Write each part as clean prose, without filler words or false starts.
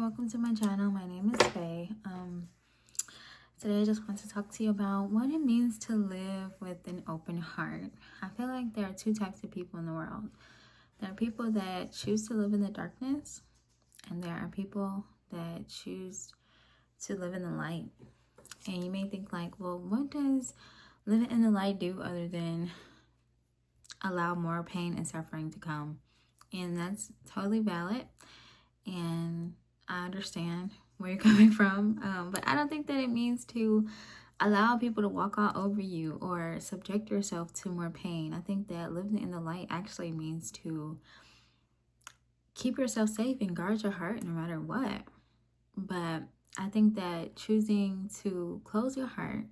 welcome to my channel. My name is Faye. Today I just want to talk to you about what it means to live with an open heart. I feel like there are two types of people in the world. There are people that choose to live in the darkness, and there are people that choose to live in the light. And you may think like, well, what does living in the light do other than allow more pain and suffering to come? And that's totally valid. And I understand where you're coming from, but I don't think that it means to allow people to walk all over you or subject yourself to more pain. I think that living in the light actually means to keep yourself safe and guard your heart no matter what. But I think that choosing to close your heart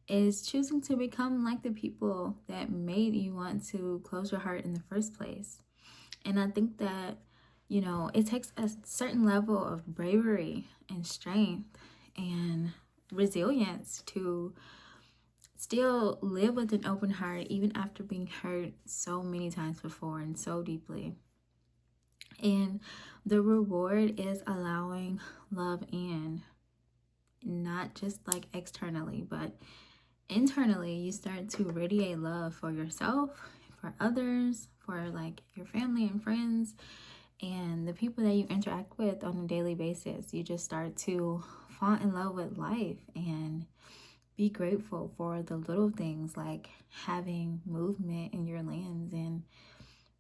is choosing to become like the people that made you want to close your heart in the first place. And I think that it takes a certain level of bravery and strength and resilience to still live with an open heart, even after being hurt so many times before and so deeply. And the reward is allowing love in, not just like externally, but internally. You start to radiate love for yourself, for others, for like your family and friends, and the people that you interact with on a daily basis. You just start to fall in love with life and be grateful for the little things like having movement in your limbs and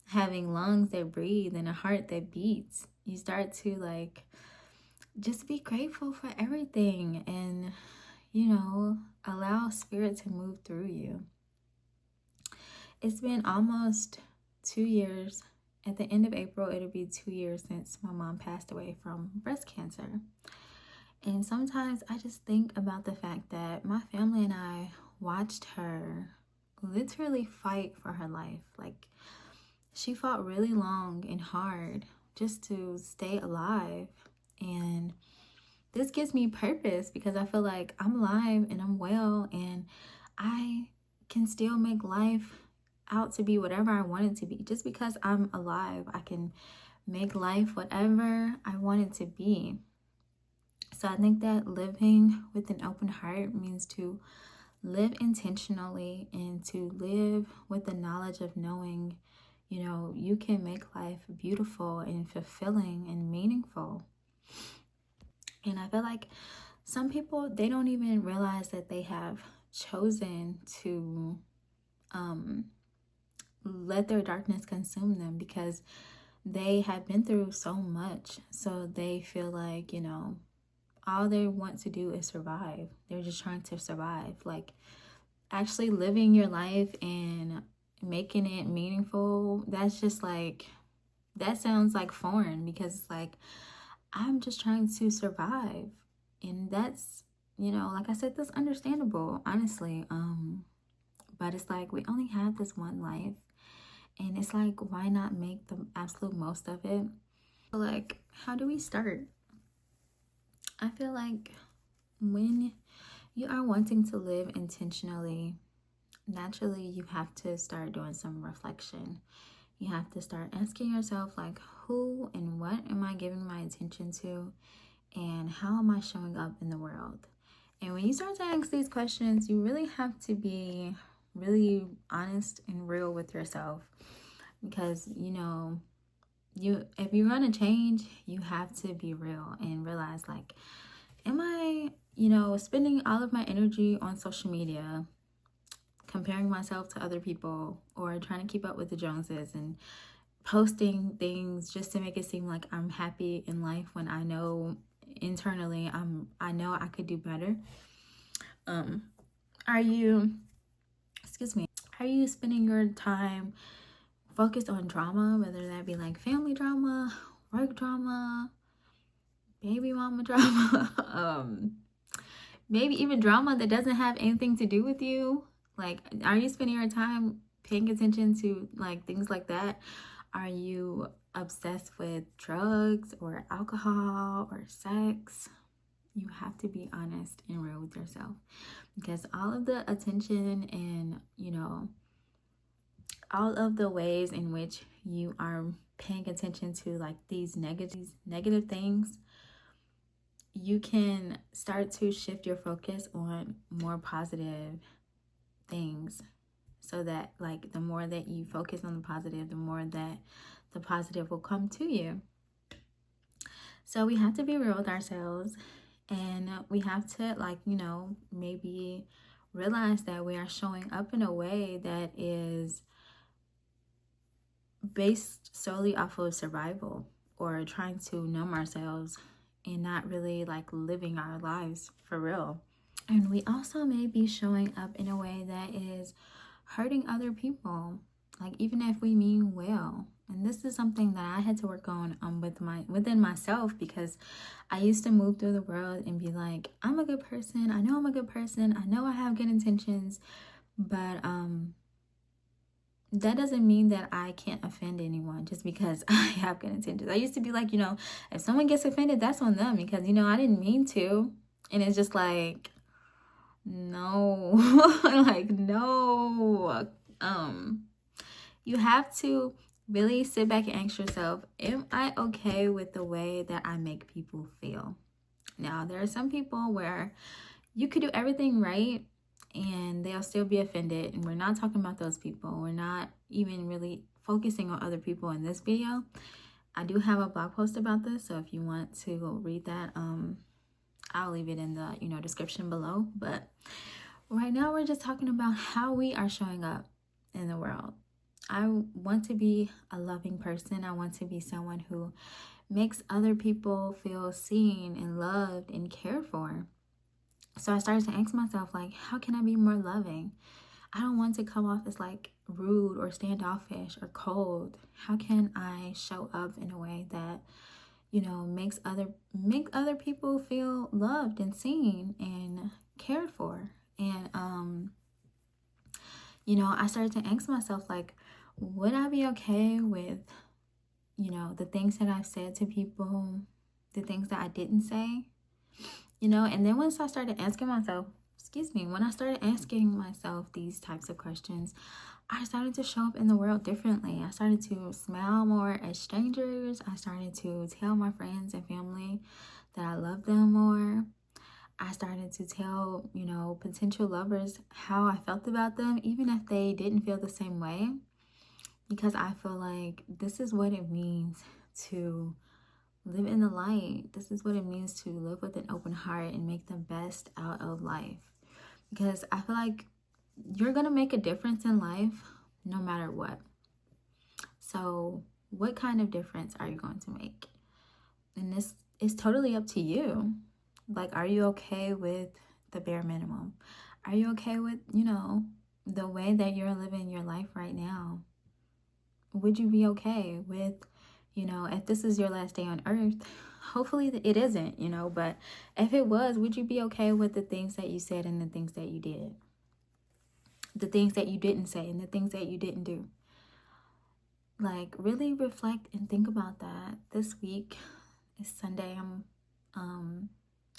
having lungs that breathe and a heart that beats. You start to like just be grateful for everything and allow spirit to move through you. It's been almost 2 years. At the end of April, it'll be 2 years since my mom passed away from breast cancer. And sometimes I just think about the fact that my family and I watched her literally fight for her life. Like, she fought really long and hard just to stay alive. And this gives me purpose because I feel like I'm alive and I'm well and I can still make life out to be whatever I want it to be. Just because I'm alive, I can make life whatever I want it to be. So I think that living with an open heart means to live intentionally and to live with the knowledge of knowing, you can make life beautiful and fulfilling and meaningful. And I feel like some people, they don't even realize that they have chosen to let their darkness consume them because they have been through so much. So they feel like, all they want to do is survive. They're just trying to survive. Like, actually living your life and making it meaningful, that's just like, that sounds like foreign because it's like, I'm just trying to survive. And that's, like I said, that's understandable, honestly. But it's like, we only have this one life. And it's like, why not make the absolute most of it? So like, how do we start? I feel like when you are wanting to live intentionally, naturally you have to start doing some reflection. You have to start asking yourself, like, who and what am I giving my attention to? And how am I showing up in the world? And when you start to ask these questions, you really have to be really honest and real with yourself. Because, if you're going to change, you have to be real and realize, like, am I, spending all of my energy on social media, comparing myself to other people or trying to keep up with the Joneses and posting things just to make it seem like I'm happy in life when I know internally I know I could do better? Are you spending your time focused on drama, whether that be like family drama, work drama, baby mama drama, maybe even drama that doesn't have anything to do with you? Like, are you spending your time paying attention to like things like that? Are you obsessed with drugs or alcohol or sex? You have to be honest and real with yourself, because all of the attention and all of the ways in which you are paying attention to like these negative things, you can start to shift your focus on more positive things, so that like the more that you focus on the positive, the more that the positive will come to you. So we have to be real with ourselves, and we have to, like, maybe realize that we are showing up in a way that is based solely off of survival, or trying to numb ourselves and not really like living our lives for real. And we also may be showing up in a way that is hurting other people, like even if we mean well. And this is something that I had to work on within myself, because I used to move through the world and be like, I'm a good person, I know I'm a good person, I know I have good intentions, but that doesn't mean that I can't offend anyone just because I have good intentions. I used to be like, if someone gets offended, that's on them, because I didn't mean to. And it's just like, no. Like, no. You have to really sit back and ask yourself, am I okay with the way that I make people feel? Now, there are some people where you could do everything right and they'll still be offended, and we're not talking about those people. We're not even really focusing on other people in this video. I do have a blog post about this, so if you want to go read that, I'll leave it in the description below. But right now we're just talking about how we are showing up in the world. I want to be a loving person. I want to be someone who makes other people feel seen and loved and cared for. So I started to ask myself, like, how can I be more loving? I don't want to come off as like rude or standoffish or cold. How can I show up in a way that makes other people feel loved and seen and cared for? And I started to ask myself, like, would I be okay with the things that I've said to people, the things that I didn't say? And then once I started asking myself, when I started asking myself these types of questions, I started to show up in the world differently. I started to smile more at strangers. I started to tell my friends and family that I love them more. I started to tell, potential lovers how I felt about them, even if they didn't feel the same way, because I feel like this is what it means to live in the light. This is what it means to live with an open heart and make the best out of life. Because I feel like you're going to make a difference in life no matter what. So what kind of difference are you going to make? And this is totally up to you. Like, are you okay with the bare minimum? Are you okay with, the way that you're living your life right now? Would you be okay with, if this is your last day on earth? Hopefully it isn't, but if it was, would you be okay with the things that you said and the things that you did? The things that you didn't say and the things that you didn't do? Like, really reflect and think about that. This week is Sunday. I'm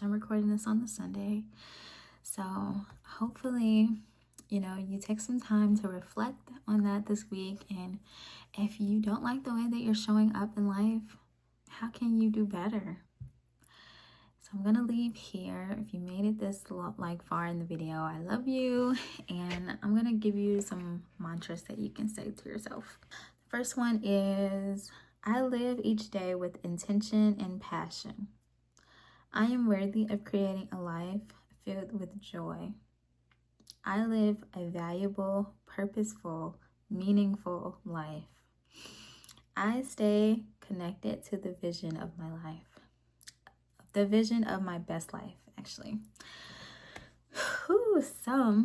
recording this on the Sunday. So hopefully, you take some time to reflect on that this week. And if you don't like the way that you're showing up in life, how can you do better? So I'm gonna leave here. If you made it this far in the video, I love you. And I'm gonna give you some mantras that you can say to yourself. The first one is, I live each day with intention and passion. I am worthy of creating a life filled with joy. I live a valuable, purposeful, meaningful life. I stay connected to the vision of my life. The vision of my best life, actually. So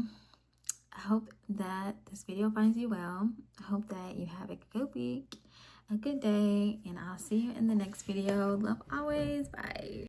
I hope that this video finds you well. I hope that you have a good week, a good day, and I'll see you in the next video. Love always. Bye.